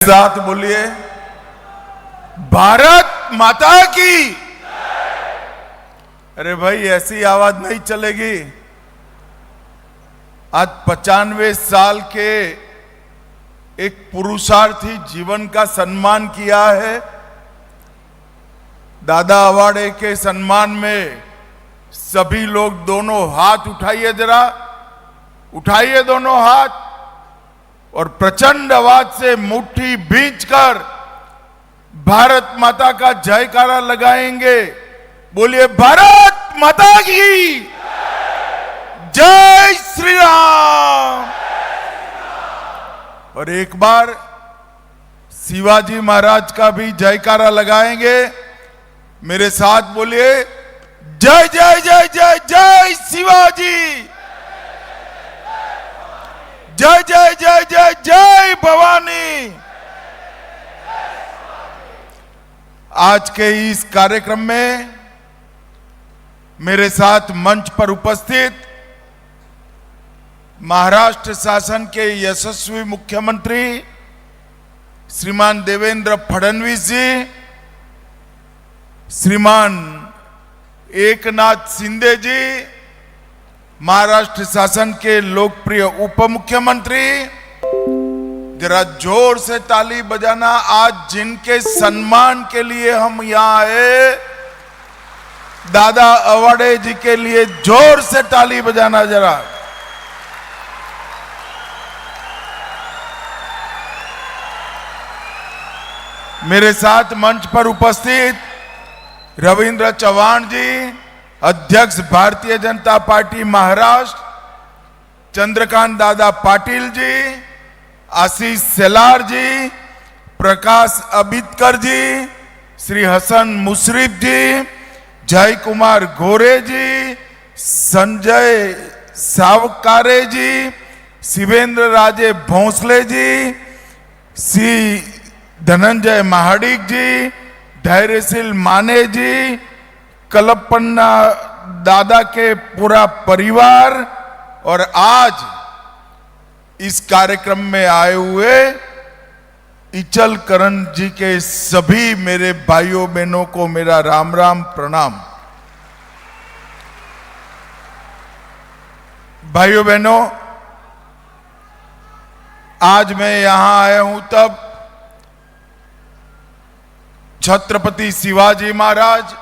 साथ बोलिए, भारत माता की। अरे भाई, ऐसी आवाज नहीं चलेगी। आज 95 साल के एक पुरुषार्थी जीवन का सम्मान किया है। दादा अवाड़े के सम्मान में सभी लोग दोनों हाथ उठाइए, जरा उठाइए दोनों हाथ और प्रचंड आवाज से मुट्ठी भींचकर भारत माता का जयकारा लगाएंगे। बोलिए, भारत माता की जय श्री राम। और एक बार शिवाजी महाराज का भी जयकारा लगाएंगे। मेरे साथ बोलिए, जय जय जय जय जय शिवाजी, जय जय जय जय जय भवानी। आज के इस कार्यक्रम में मेरे साथ मंच पर उपस्थित महाराष्ट्र शासन के यशस्वी मुख्यमंत्री श्रीमान देवेंद्र फडणवीस जी, श्रीमान एकनाथ शिंदे जी, महाराष्ट्र शासन के लोकप्रिय उप मुख्यमंत्री, जरा जोर से ताली बजाना। आज जिनके सम्मान के लिए हम यहां आए, दादा अवाड़े जी के लिए जोर से ताली बजाना जरा। मेरे साथ मंच पर उपस्थित रविंद्र चव्हाण जी, अध्यक्ष भारतीय जनता पार्टी महाराष्ट्र, चंद्रकांत दादा पाटिल जी, आशीष सेलार जी, प्रकाश अबितकर जी, श्री हसन मुशरीफ जी, जय कुमार गोरे जी, संजय सावकारे जी, शिवेंद्र राजे भोंसले जी, श्री धनंजय महाडिक जी, धैर्यशील माने जी, कलपन्ना दादा के पूरा परिवार और आज इस कार्यक्रम में आए हुए इचल करण जी के सभी मेरे भाइयों बहनों को मेरा राम राम प्रणाम। भाइयों बहनों, आज मैं यहां आया हूं तब छत्रपति शिवाजी महाराज,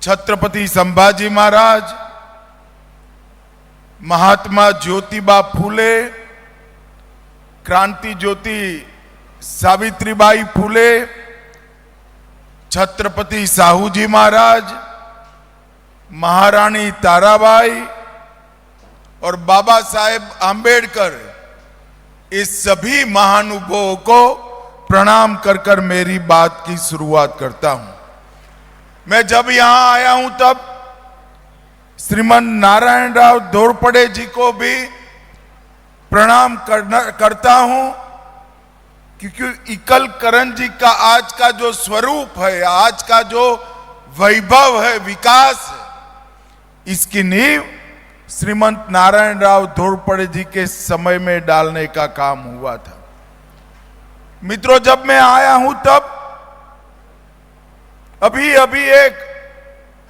छत्रपति संभाजी महाराज, महात्मा ज्योतिबा फूले, क्रांति ज्योति सावित्रीबाई फूले, छत्रपति साहू जी महाराज, महारानी ताराबाई और बाबा साहेब आंबेडकर, इस सभी महानुभावों को प्रणाम कर कर मेरी बात की शुरुआत करता हूं। मैं जब यहां आया हूं तब श्रीमान नारायण राव घोरपड़े जी को भी प्रणाम करता हूं, क्योंकि इचल करण जी का आज का जो स्वरूप है, आज का जो वैभव है, विकास है, इसकी नींव श्रीमंत नारायण राव घोरपड़े जी के समय में डालने का काम हुआ था। मित्रों, जब मैं आया हूं तब अभी अभी एक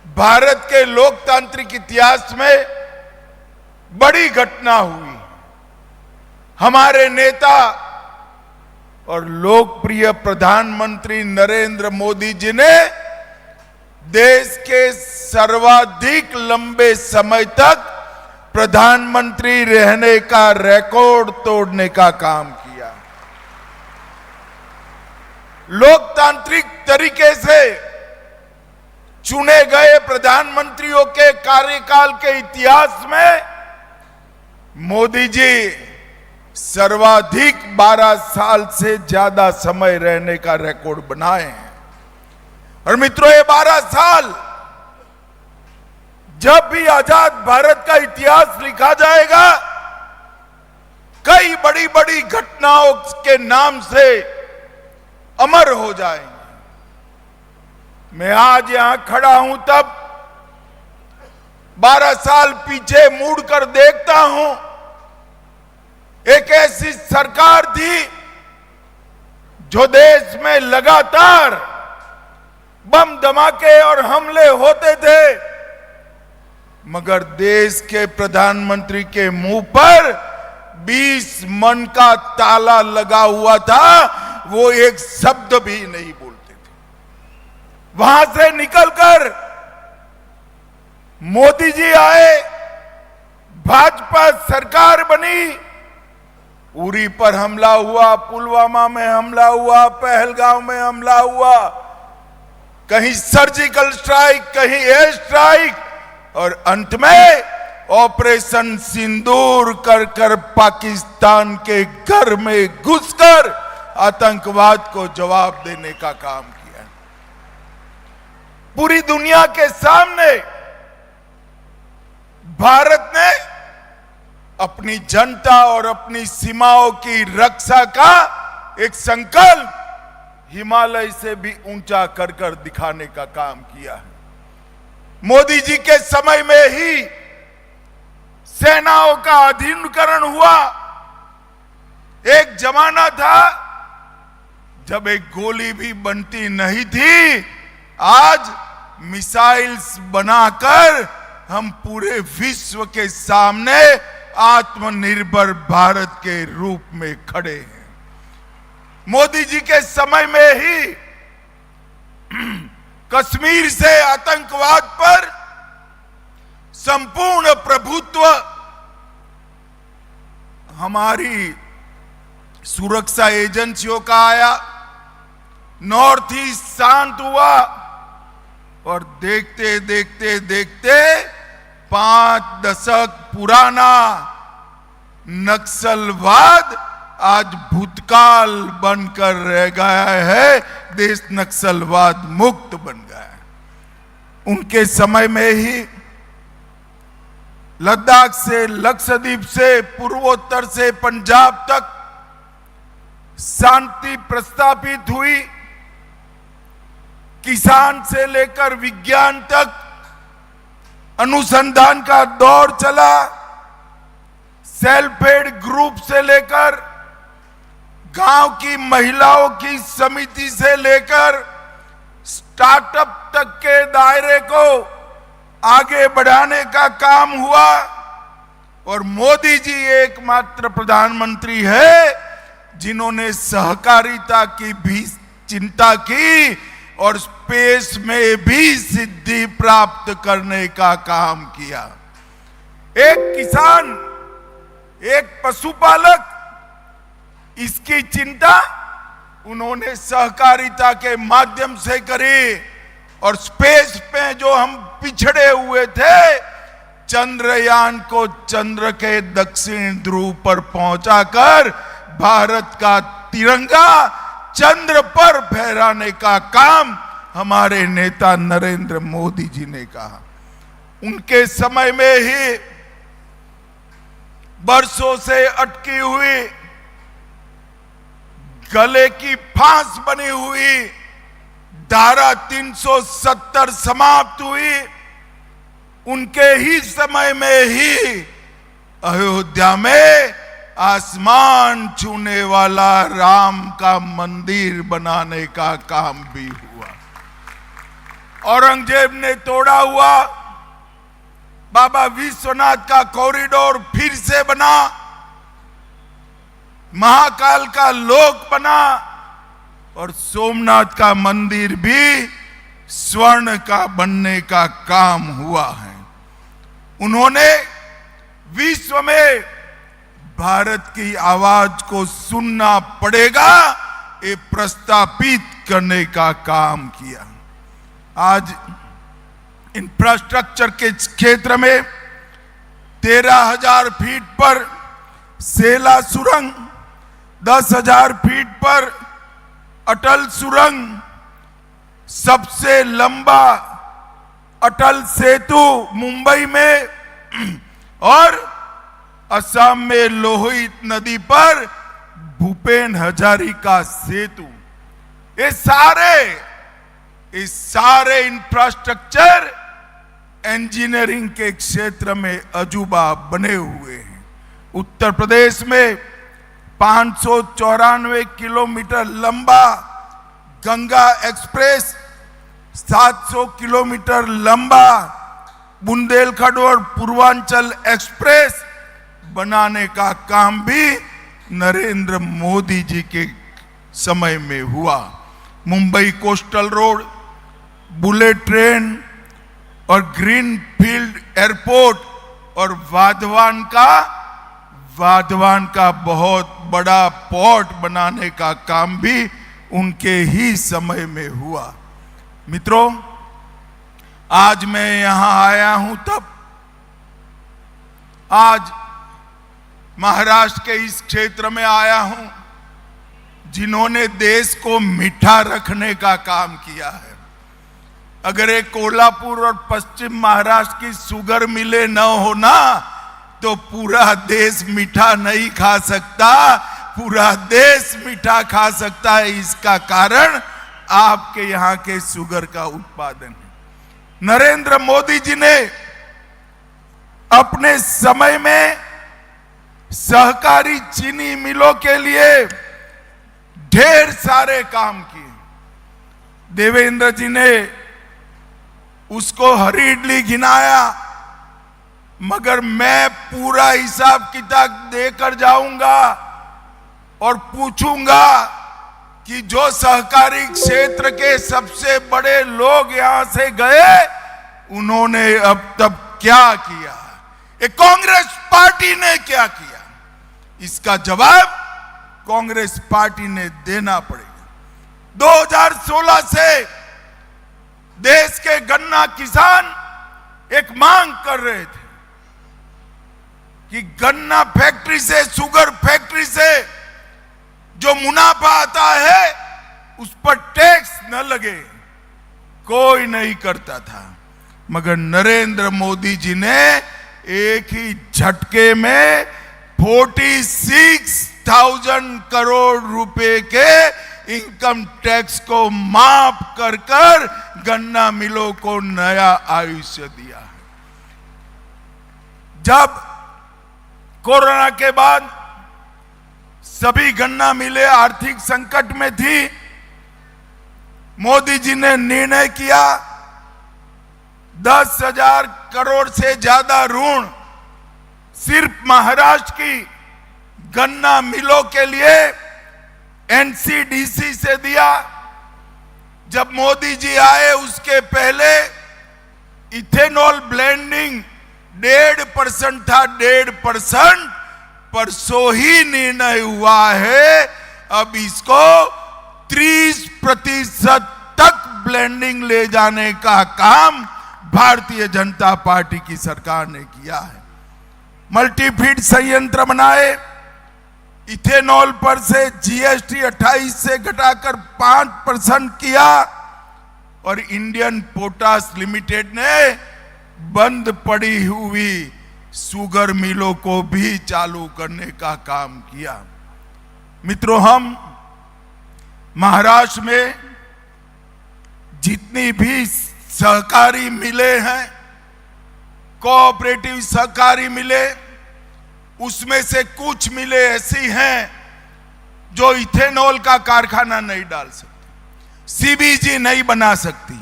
भारत के लोकतांत्रिक इतिहास में बड़ी घटना हुई। हमारे नेता और लोकप्रिय प्रधानमंत्री नरेंद्र मोदी जी ने देश के सर्वाधिक लंबे समय तक प्रधानमंत्री रहने का रिकॉर्ड तोड़ने का काम किया। लोकतांत्रिक तरीके से चुने गए प्रधानमंत्रियों के कार्यकाल के इतिहास में मोदी जी सर्वाधिक 12 साल से ज्यादा समय रहने का रिकॉर्ड बनाए हैं। और मित्रों, ये 12 साल जब भी आजाद भारत का इतिहास लिखा जाएगा, कई बड़ी बड़ी घटनाओं के नाम से अमर हो जाएंगे। मैं आज यहां खड़ा हूं तब 12 साल पीछे मुड़कर देखता हूं, एक ऐसी सरकार थी जो देश में लगातार बम धमाके और हमले होते थे, मगर देश के प्रधानमंत्री के मुंह पर 20 मन का ताला लगा हुआ था, वो एक शब्द भी नहीं बोलते थे। वहां से निकलकर मोदी जी आए, भाजपा सरकार बनी, उरी पर हमला हुआ, पुलवामा में हमला हुआ, पहलगांव में हमला हुआ, कहीं सर्जिकल स्ट्राइक, कहीं एयर स्ट्राइक, और अंत में ऑपरेशन सिंदूर कर कर पाकिस्तान के घर में घुसकर आतंकवाद को जवाब देने का काम किया। पूरी दुनिया के सामने भारत ने अपनी जनता और अपनी सीमाओं की रक्षा का एक संकल्प हिमालय से भी ऊंचा कर कर दिखाने का काम किया है। मोदी जी के समय में ही सेनाओं का आधुनिकीकरण हुआ। एक जमाना था जब एक गोली भी बनती नहीं थी, आज मिसाइल्स बनाकर हम पूरे विश्व के सामने आत्मनिर्भर भारत के रूप में खड़े हैं। मोदी जी के समय में ही कश्मीर से आतंकवाद पर संपूर्ण प्रभुत्व हमारी सुरक्षा एजेंसियों का आया, नॉर्थ ईस्ट शांत हुआ, और देखते देखते देखते 5 दशक पुराना नक्सलवाद आज भूतकाल बनकर रह गया है, देश नक्सलवाद मुक्त बन गया है। उनके समय में ही लद्दाख से, लक्षद्वीप से, पूर्वोत्तर से पंजाब तक शांति प्रस्तापित हुई। किसान से लेकर विज्ञान तक अनुसंधान का दौर चला। सेल्फ हेल्प ग्रुप से लेकर गांव की महिलाओं की समिति से लेकर स्टार्टअप तक के दायरे को आगे बढ़ाने का काम हुआ। और मोदी जी एकमात्र प्रधानमंत्री है जिन्होंने सहकारिता की भी चिंता की और स्पेस में भी सिद्धि प्राप्त करने का काम किया। एक किसान, एक पशुपालक, इसकी चिंता उन्होंने सहकारिता के माध्यम से करी। और स्पेस पे जो हम पिछड़े हुए थे, चंद्रयान को चंद्र के दक्षिण ध्रुव पर पहुंचाकर भारत का तिरंगा चंद्र पर फहराने का काम हमारे नेता नरेंद्र मोदी जी ने कहा। उनके समय में ही बरसों से अटकी हुई, गले की फांस बनी हुई धारा 370 समाप्त हुई। उनके ही समय में ही अयोध्या में आसमान छूने वाला राम का मंदिर बनाने का काम भी हुआ। औरंगजेब ने तोड़ा हुआ बाबा विश्वनाथ का कॉरिडोर फिर से बना, महाकाल का लोक बना, और सोमनाथ का मंदिर भी स्वर्ण का बनने का काम हुआ है। उन्होंने विश्व में भारत की आवाज को सुनना पड़ेगा ये प्रस्तापित करने का काम किया। आज इंफ्रास्ट्रक्चर के क्षेत्र में 13,000 फीट पर सेला सुरंग, 10,000 फीट पर अटल सुरंग, सबसे लंबा अटल सेतु मुंबई में, और असम में लोहित नदी पर भूपेन हजारिका सेतु। ये सारे इंफ्रास्ट्रक्चर इंजीनियरिंग के क्षेत्र में अजूबा बने हुए हैं। उत्तर प्रदेश में 594 किलोमीटर लंबा गंगा एक्सप्रेस, 700 किलोमीटर लंबा बुंदेलखंड और पूर्वांचल एक्सप्रेस बनाने का काम भी नरेंद्र मोदी जी के समय में हुआ। Mumbai coastal road, bullet train और ग्रीन फील्ड एयरपोर्ट और वाधवान का बहुत बड़ा पोर्ट बनाने का काम भी उनके ही समय में हुआ। मित्रों, आज मैं यहां आया हूं तब आज महाराष्ट्र के इस क्षेत्र में आया हूं जिन्होंने देश को मीठा रखने का काम किया है। अगर एक कोल्हापुर और पश्चिम महाराष्ट्र की शुगर मिले न होना तो पूरा देश मीठा नहीं खा सकता, पूरा देश मीठा खा सकता है। इसका कारण आपके यहां के शुगर का उत्पादन है। नरेंद्र मोदी जी ने अपने समय में सहकारी चीनी मिलों के लिए ढेर सारे काम किए। देवेंद्र जी ने उसको हरी इडली गिनाया, मगर मैं पूरा हिसाब किताब देकर जाऊंगा और पूछूंगा कि जो सहकारी क्षेत्र के सबसे बड़े लोग यहां से गए उन्होंने अब तक क्या किया, ये कांग्रेस पार्टी ने क्या किया, इसका जवाब कांग्रेस पार्टी ने देना पड़ेगा। 2016 से देश के गन्ना किसान एक मांग कर रहे थे कि गन्ना फैक्ट्री से, शुगर फैक्ट्री से जो मुनाफा आता है उस पर टैक्स न लगे, कोई नहीं करता था। मगर नरेंद्र मोदी जी ने एक ही झटके में 46,000 करोड़ रुपए के इनकम टैक्स को माफ कर कर गन्ना मिलों को नया आयुष्य दिया है। जब कोरोना के बाद सभी गन्ना मिलें आर्थिक संकट में थी, मोदी जी ने निर्णय किया 10,000 करोड़ से ज्यादा ऋण सिर्फ महाराष्ट्र की गन्ना मिलों के लिए एनसीडीसी से दिया। जब मोदी जी आए उसके पहले इथेनॉल ब्लेंडिंग 1.5% था, 1.5%, परसों ही निर्णय हुआ है अब इसको 30% तक ब्लेंडिंग ले जाने का काम भारतीय जनता पार्टी की सरकार ने किया है। मल्टीफीड संयंत्र बनाए, इथेनॉल पर से जीएसटी 28 से घटाकर 5% किया और इंडियन पोटास लिमिटेड ने बंद पड़ी हुई शुगर मिलों को भी चालू करने का काम किया। मित्रों, हम महाराष्ट्र में जितनी भी सहकारी मिले हैं, कोऑपरेटिव सहकारी मिले, उसमें से कुछ मिले ऐसी हैं जो इथेनॉल का कारखाना नहीं डाल सकती, सीबीजी नहीं बना सकती,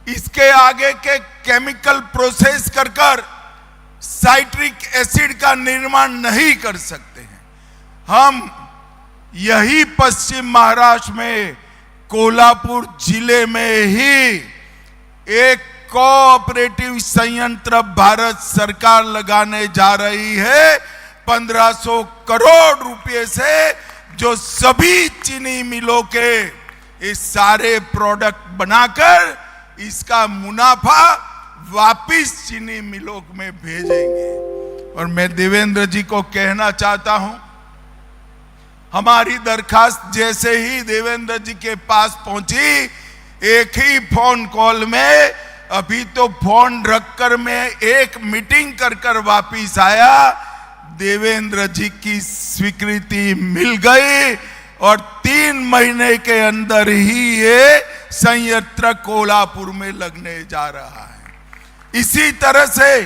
इसके आगे के केमिकल प्रोसेस कर कर साइट्रिक एसिड का निर्माण नहीं कर सकते हैं। हम यही पश्चिम महाराष्ट्र में कोल्हापुर जिले में ही एक कोऑपरेटिव संयंत्र भारत सरकार लगाने जा रही है 1500 करोड़ रुपए से, जो सभी चीनी मिलों के ये सारे प्रोडक्ट बनाकर इसका मुनाफा वापिस चीनी मिलों में भेजेंगे। और मैं देवेंद्र जी को कहना चाहता हूं, हमारी दरखास्त जैसे ही देवेंद्र जी के पास पहुंची, एक ही फोन कॉल में, अभी तो फोन रखकर मैं एक मीटिंग कर कर वापिस आया, देवेंद्र जी की स्वीकृति मिल गई और 3 महीने के अंदर ही ये संयंत्र कोल्हापुर में लगने जा रहा है। इसी तरह से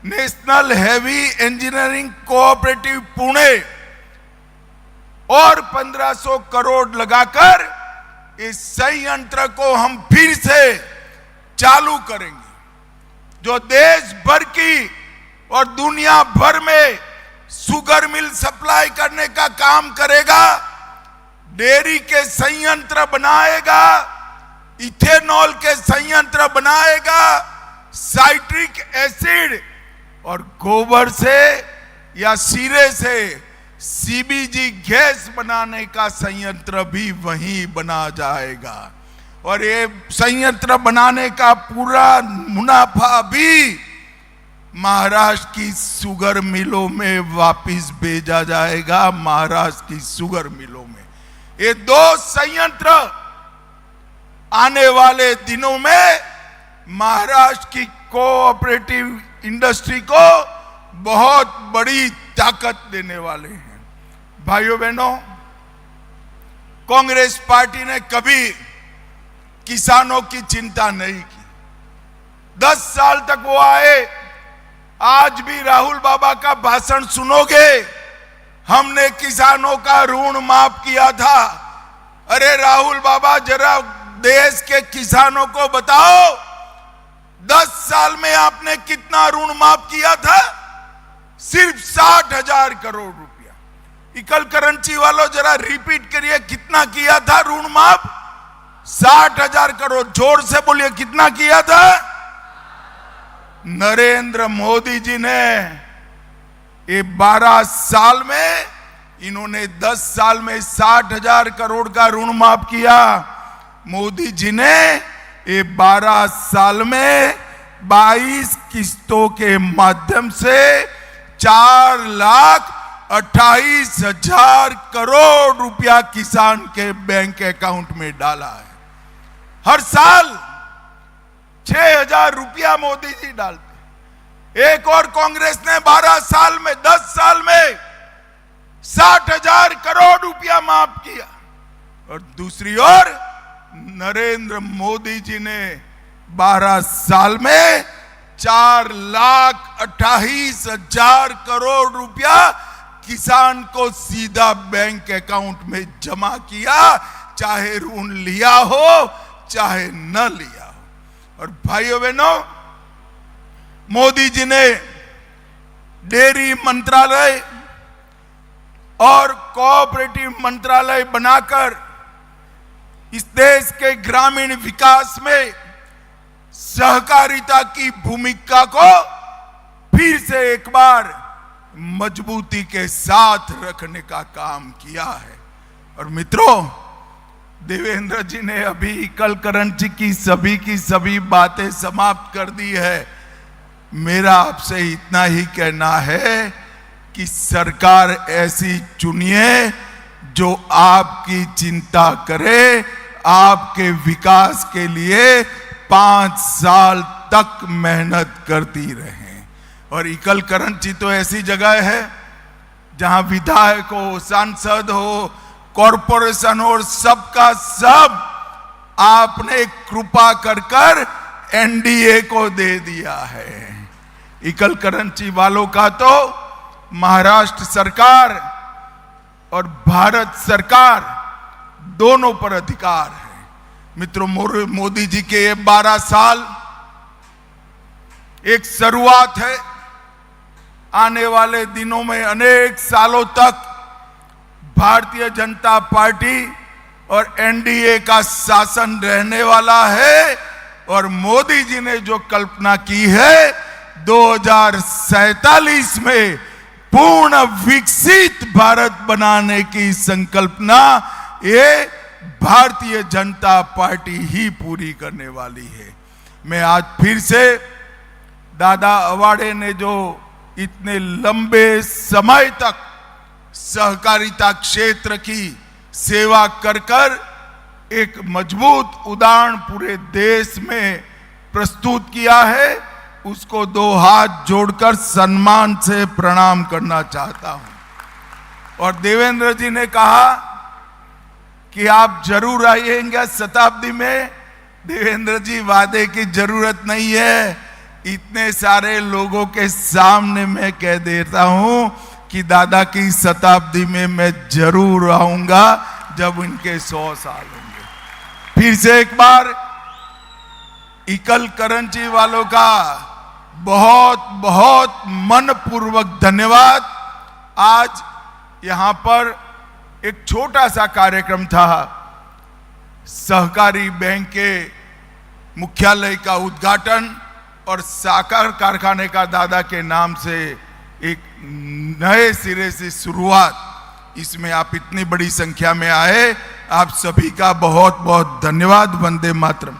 national heavy engineering cooperative Pune और 1500 करोड़ लगाकर इस संयंत्र को हम फिर से चालू करेंगे, जो देश भर की और दुनिया भर में शुगर मिल सप्लाई करने का काम करेगा, डेयरी के संयंत्र बनाएगा, इथेनॉल के संयंत्र बनाएगा, साइट्रिक एसिड और गोबर से या सीरे से सीबीजी गैस बनाने का संयंत्र भी वहीं बना जाएगा। और ये संयंत्र बनाने का पूरा मुनाफा भी महाराष्ट्र की शुगर मिलों में वापस भेजा जाएगा, महाराष्ट्र की शुगर मिलों में। ये दो संयंत्र आने वाले दिनों में महाराष्ट्र की कोऑपरेटिव इंडस्ट्री को बहुत बड़ी ताकत देने वाले हैं। भाइयों बहनों, कांग्रेस पार्टी ने कभी किसानों की चिंता नहीं की। 10 साल तक वो आए, आज भी राहुल बाबा का भाषण सुनोगे, हमने किसानों का ऋण माफ किया था। अरे राहुल बाबा, जरा देश के किसानों को बताओ, 10 साल में आपने कितना ऋण माफ किया था? सिर्फ 60,000 करोड़ रुपया। इकल करेंसी वालों, जरा रिपीट करिए, कितना किया था ऋण माफ? 60,000 करोड़। जोर से बोलिए, कितना किया था? नरेंद्र मोदी जी ने ये 12 साल में, इन्होंने 10 साल में 60,000 करोड़ का ऋण माफ किया। मोदी जी ने ये 12 साल में 22 किस्तों के माध्यम से 4,28,000 करोड़ रुपया किसान के बैंक अकाउंट में डाला है। हर साल 6,000 रुपया मोदी जी डालते। एक और कांग्रेस ने 12 साल में, 10 साल में 60,000 करोड़ रुपया माफ किया। और दूसरी ओर नरेंद्र मोदी जी ने 12 साल में 4,28,000 करोड़ रुपया किसान को सीधा बैंक अकाउंट में जमा किया, चाहे ऋण लिया हो चाहे न लिया हो। और भाइयों बहनों, मोदी जी ने डेयरी मंत्रालय और कोऑपरेटिव मंत्रालय बनाकर इस देश के ग्रामीण विकास में सहकारिता की भूमिका को फिर से एक बार मजबूती के साथ रखने का काम किया है। और मित्रों, देवेंद्र जी ने अभी इकल करेंसी की सभी बातें समाप्त कर दी है। मेरा आपसे इतना ही कहना है कि सरकार ऐसी चुनिए जो आपकी चिंता करे, आपके विकास के लिए 5 साल तक मेहनत करती रहे। और इकल करेंसी तो ऐसी जगह है जहां विधायक हो, सांसद हो, कॉरपोरेशन हो, सबका सब आपने कृपा कर एनडीए को दे दिया है। इकल करेंसी वालों का तो महाराष्ट्र सरकार और भारत सरकार दोनों पर अधिकार है। मित्रों, मोदी जी के ये 12 साल एक शुरुआत है। आने वाले दिनों में अनेक सालों तक भारतीय जनता पार्टी और एनडीए का शासन रहने वाला है। और मोदी जी ने जो कल्पना की है 2047 में पूर्ण विकसित भारत बनाने की संकल्पना, ये भारतीय जनता पार्टी ही पूरी करने वाली है। मैं आज फिर से दादा अवाड़े ने जो इतने लंबे समय तक सहकारिता क्षेत्र की सेवा कर एक मजबूत उदाहरण पूरे देश में प्रस्तुत किया है, उसको 2 हाथ जोड़कर सम्मान से प्रणाम करना चाहता हूं। और देवेंद्र जी ने कहा कि आप जरूर आइएगा शताब्दी में। देवेंद्र जी, वादे की जरूरत नहीं है। इतने सारे लोगों के सामने मैं कह देता हूं कि दादा की शताब्दी में मैं जरूर आऊंगा जब उनके 100 साल होंगे। फिर से एक बार इकल करंची वालों का बहुत बहुत मनपूर्वक धन्यवाद। आज यहां पर एक छोटा सा कार्यक्रम था, सहकारी बैंक के मुख्यालय का उद्घाटन और साकार कारखाने का दादा के नाम से एक नए सिरे से शुरुआत। इसमें आप इतनी बड़ी संख्या में आए, आप सभी का बहुत बहुत धन्यवाद। वंदे मातरम।